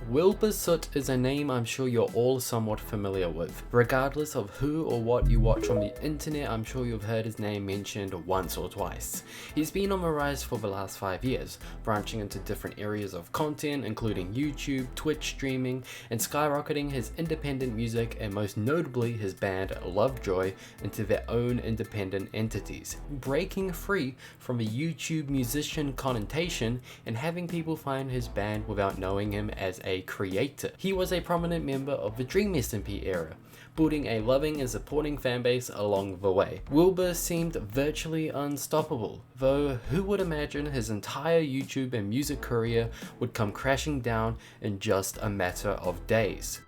Wilbur Soot is a name I'm sure you're all somewhat familiar with. Regardless of who or what you watch on the internet, I'm sure you've heard his name mentioned once or twice. He's been on the rise for the last 5 years, branching into different areas of content including YouTube, Twitch streaming, and skyrocketing his independent music and most notably his band Lovejoy into their own independent entities, breaking free from a YouTube musician connotation and having people find his band without knowing him as a creator. He was a prominent member of the Dream SMP era, building a loving and supporting fanbase along the way. Wilbur seemed virtually unstoppable, though who would imagine his entire YouTube and music career would come crashing down in just a matter of days.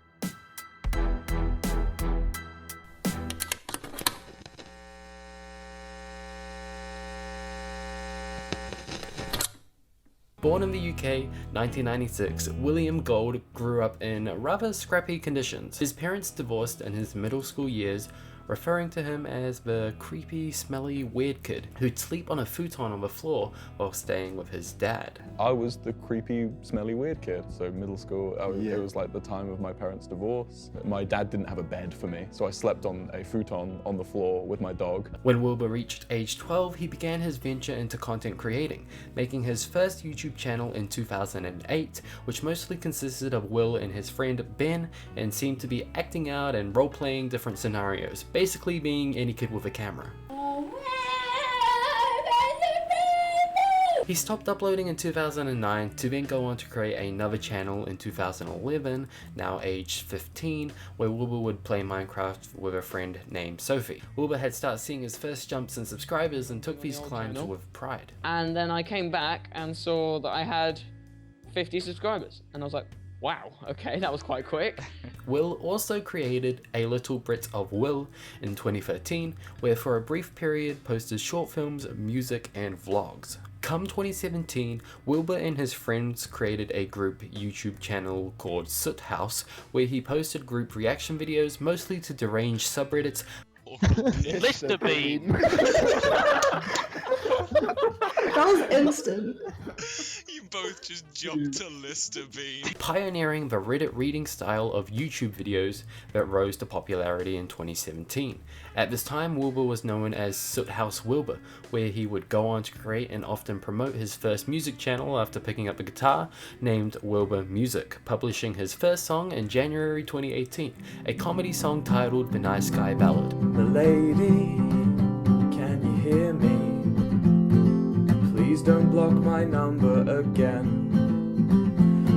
Born in the UK, 1996, William Gold grew up in rather scrappy conditions. His parents divorced in his middle school years, referring to him as the creepy, smelly, weird kid who'd sleep on a futon on the floor while staying with his dad. I was the creepy, smelly, weird kid. So middle school, it was like the time of my parents' divorce. My dad didn't have a bed for me, so I slept on a futon on the floor with my dog. When Wilbur reached age 12, he began his venture into content creating, making his first YouTube channel in 2008, which mostly consisted of Will and his friend Ben, and seemed to be acting out and role-playing different scenarios, basically being any kid with a camera. He stopped uploading in 2009 to then go on to create another channel in 2011, now aged 15, where Wilbur would play Minecraft with a friend named Sophie. Wilbur had started seeing his first jumps in subscribers and took these climbs with pride. And then I came back and saw that I had 50 subscribers, and I was like, wow, okay, that was quite quick. Will also created A Little Bit of Will in 2013, where for a brief period posted short films, music, and vlogs. Come 2017, Wilbur and his friends created a group YouTube channel called Soot House, where he posted group reaction videos mostly to deranged subreddits. Lister Bean! That was instant. You both just jumped to Lister Bean. Pioneering the Reddit reading style of YouTube videos that rose to popularity in 2017. At this time, Wilbur was known as Soot House Wilbur, where he would go on to create and often promote his first music channel after picking up a guitar named Wilbur Music, publishing his first song in January 2018, a comedy song titled The Nice Guy Ballad. The lady, can you hear me? Please don't block my number again.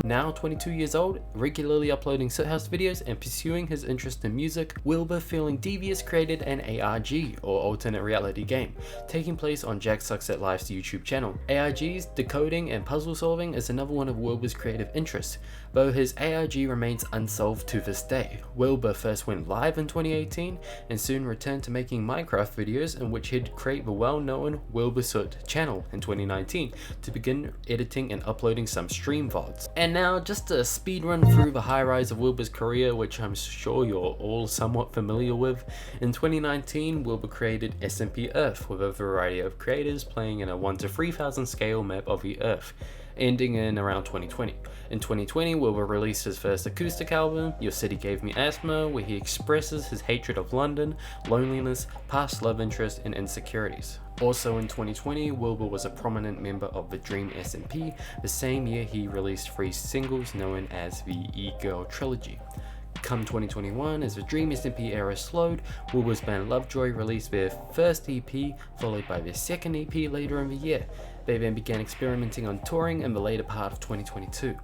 Now 22 years old, regularly uploading Soot House videos and pursuing his interest in music, Wilbur, feeling devious, created an ARG, or alternate reality game, taking place on Jack Sucks at Life's YouTube channel. ARGs, decoding, and puzzle solving is another one of Wilbur's creative interests, though his ARG remains unsolved to this day. Wilbur first went live in 2018 and soon returned to making Minecraft videos, in which he'd create the well-known Wilbur Soot channel in 2019 to begin editing and uploading some stream VODs. And now just a speed run through the high rise of Wilbur's career, which I'm sure you're all somewhat familiar with. In 2019, Wilbur created SMP Earth with a variety of creators playing in a 1 to 3000 scale map of the Earth, ending in around 2020. In 2020, Wilbur released his first acoustic album, Your City Gave Me Asthma, where he expresses his hatred of London, loneliness, past love interest, and insecurities. Also in 2020, Wilbur was a prominent member of the Dream SMP. The same year, he released 3 singles known as the E-Girl Trilogy. Come 2021, as the Dream SMP era slowed, Wilbur's band Lovejoy released their first EP, followed by their second EP later in the year. They then began experimenting on touring in the later part of 2022.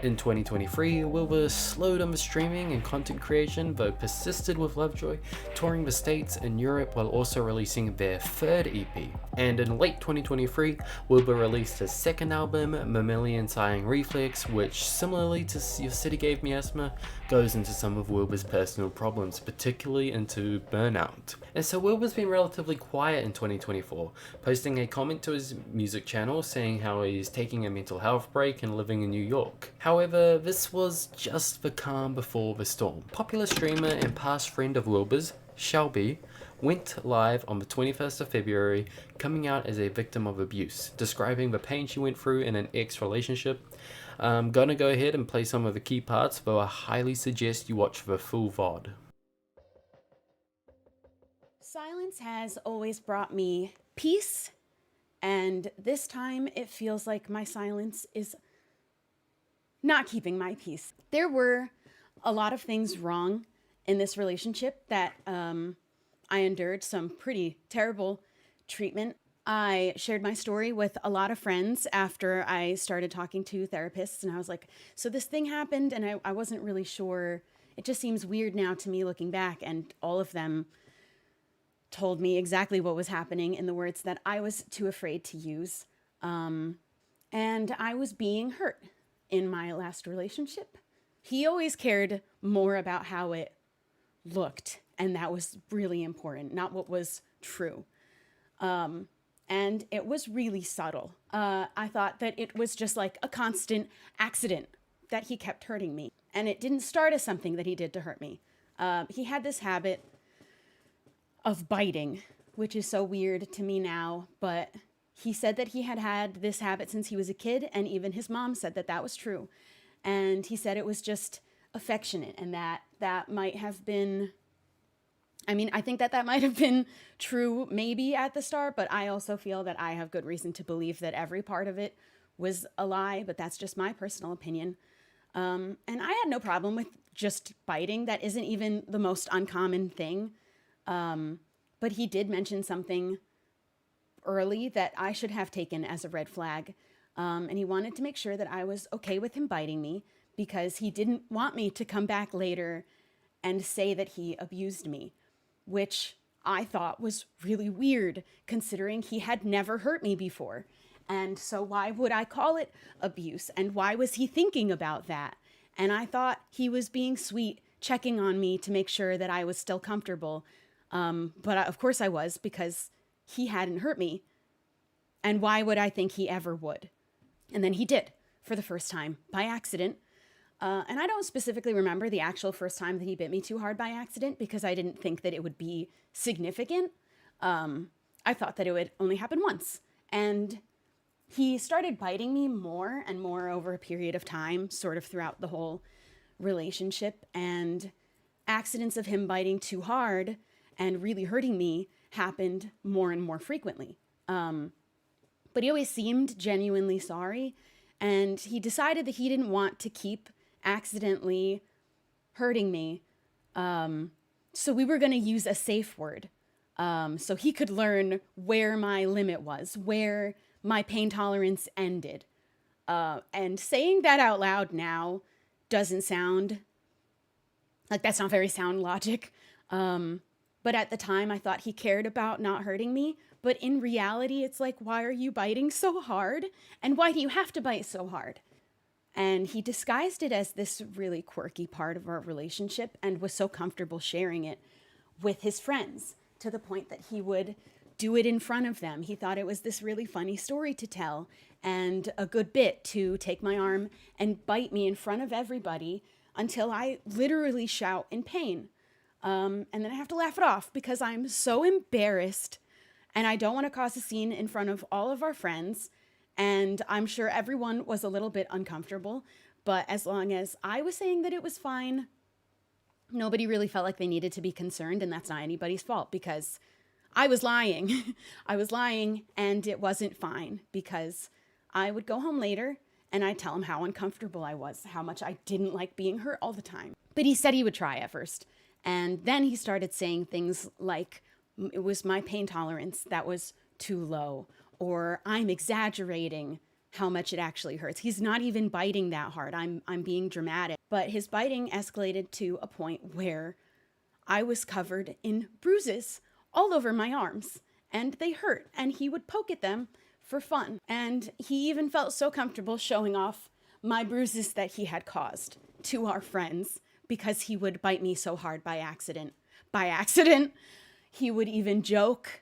In 2023, Wilbur slowed on the streaming and content creation, though persisted with Lovejoy, touring the States and Europe while also releasing their third EP. And in late 2023, Wilbur released his second album, Mammalian Sighing Reflex, which, similarly to Your City Gave Me Asthma, goes into some of Wilbur's personal problems, particularly into burnout. And so Wilbur's been relatively quiet in 2024, posting a comment to his music channel saying how he's taking a mental health break and living in New York. However, this was just the calm before the storm. Popular streamer and past friend of Wilbur's, Shelby, went live on the 21st of February, coming out as a victim of abuse, describing the pain she went through in an ex-relationship. I'm gonna go ahead and play some of the key parts, but I highly suggest you watch the full VOD. Silence has always brought me peace, and this time it feels like my silence is not keeping my peace. There were a lot of things wrong in this relationship that I endured some pretty terrible treatment. I shared my story with a lot of friends after I started talking to therapists, and I was like, so this thing happened, and I wasn't really sure. It just seems weird now to me looking back, and all of them told me exactly what was happening in the words that I was too afraid to use. And I was being hurt in my last relationship. He always cared more about how it looked, and that was really important, not what was true. And it was really subtle. I thought that it was just like a constant accident that he kept hurting me. And it didn't start as something that he did to hurt me. He had this habit of biting, which is so weird to me now, but he said that he had had this habit since he was a kid, and even his mom said that that was true. And he said it was just affectionate, and that might have been, I think that might have been true maybe at the start, but I also feel that I have good reason to believe that every part of it was a lie, but that's just my personal opinion. And I had no problem with just biting. That isn't even the most uncommon thing. But he did mention something early that I should have taken as a red flag. And he wanted to make sure that I was okay with him biting me because he didn't want me to come back later and say that he abused me, which I thought was really weird considering he had never hurt me before. And so why would I call it abuse? And why was he thinking about that? And I thought he was being sweet, checking on me to make sure that I was still comfortable. But of course I was, because he hadn't hurt me. And why would I think he ever would? And then he did for the first time by accident. And I don't specifically remember the actual first time that he bit me too hard by accident because I didn't think that it would be significant. I thought that it would only happen once. And he started biting me more and more over a period of time, sort of throughout the whole relationship. And accidents of him biting too hard and really hurting me happened more and more frequently. But he always seemed genuinely sorry. And he decided that he didn't want to keep accidentally hurting me. So we were going to use a safe word. So he could learn where my limit was, where my pain tolerance ended. And saying that out loud now doesn't sound like that's not very sound logic. But at the time I thought he cared about not hurting me. But in reality, it's like, why are you biting so hard? And why do you have to bite so hard? And he disguised it as this really quirky part of our relationship and was so comfortable sharing it with his friends to the point that he would do it in front of them. He thought it was this really funny story to tell and a good bit to take my arm and bite me in front of everybody until I literally shout in pain. And then I have to laugh it off because I'm so embarrassed and I don't want to cause a scene in front of all of our friends. And I'm sure everyone was a little bit uncomfortable, but as long as I was saying that it was fine, nobody really felt like they needed to be concerned, and that's not anybody's fault because I was lying. I was lying, and it wasn't fine because I would go home later and I'd tell him how uncomfortable I was, how much I didn't like being hurt all the time. But he said he would try at first, and then he started saying things like it was my pain tolerance that was too low, or I'm exaggerating how much it actually hurts. He's not even biting that hard. I'm being dramatic. But his biting escalated to a point where I was covered in bruises all over my arms, and they hurt, and he would poke at them for fun. And he even felt so comfortable showing off my bruises that he had caused to our friends because he would bite me so hard by accident. By accident, he would even joke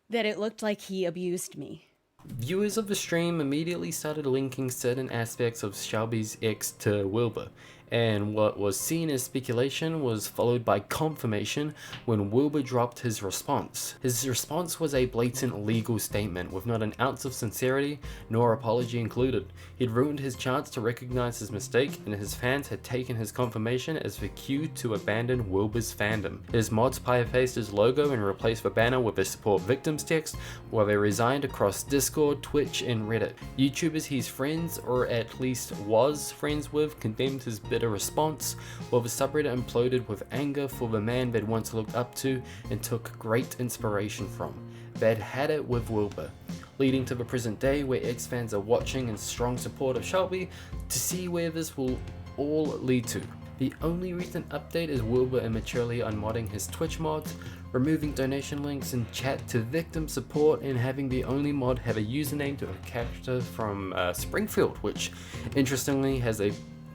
that it looked like he abused me. Viewers of the stream immediately started linking certain aspects of Shelby's ex to Wilbur, and what was seen as speculation was followed by confirmation when Wilbur dropped his response. His response was a blatant legal statement with not an ounce of sincerity nor apology included. He'd ruined his chance to recognize his mistake, and his fans had taken his confirmation as the cue to abandon Wilbur's fandom. His mods pie-faced his logo and replaced the banner with a support victims text, while they resigned across Discord, Twitch, and Reddit. YouTubers he's friends, or at least was friends with, condemned his bitter response, while the subreddit imploded with anger for the man they'd once looked up to and took great inspiration from. They'd had it with Wilbur, leading to the present day where X fans are watching in strong support of Shelby to see where this will all lead to. The only recent update is Wilbur immaturely unmodding his Twitch mods, removing donation links in chat to victim support, and having the only mod have a username to a character from Springfield, which interestingly has a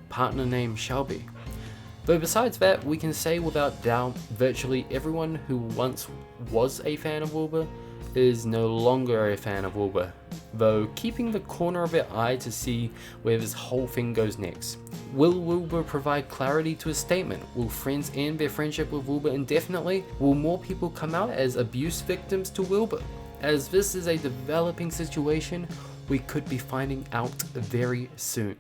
partner named Shelby. Though besides that, we can say without doubt virtually everyone who once was a fan of Wilbur is no longer a fan of Wilbur, though keeping the corner of their eye to see where this whole thing goes next. Will Wilbur provide clarity to his statement? Will friends end their friendship with Wilbur indefinitely? Will more people come out as abuse victims to Wilbur? As this is a developing situation, we could be finding out very soon.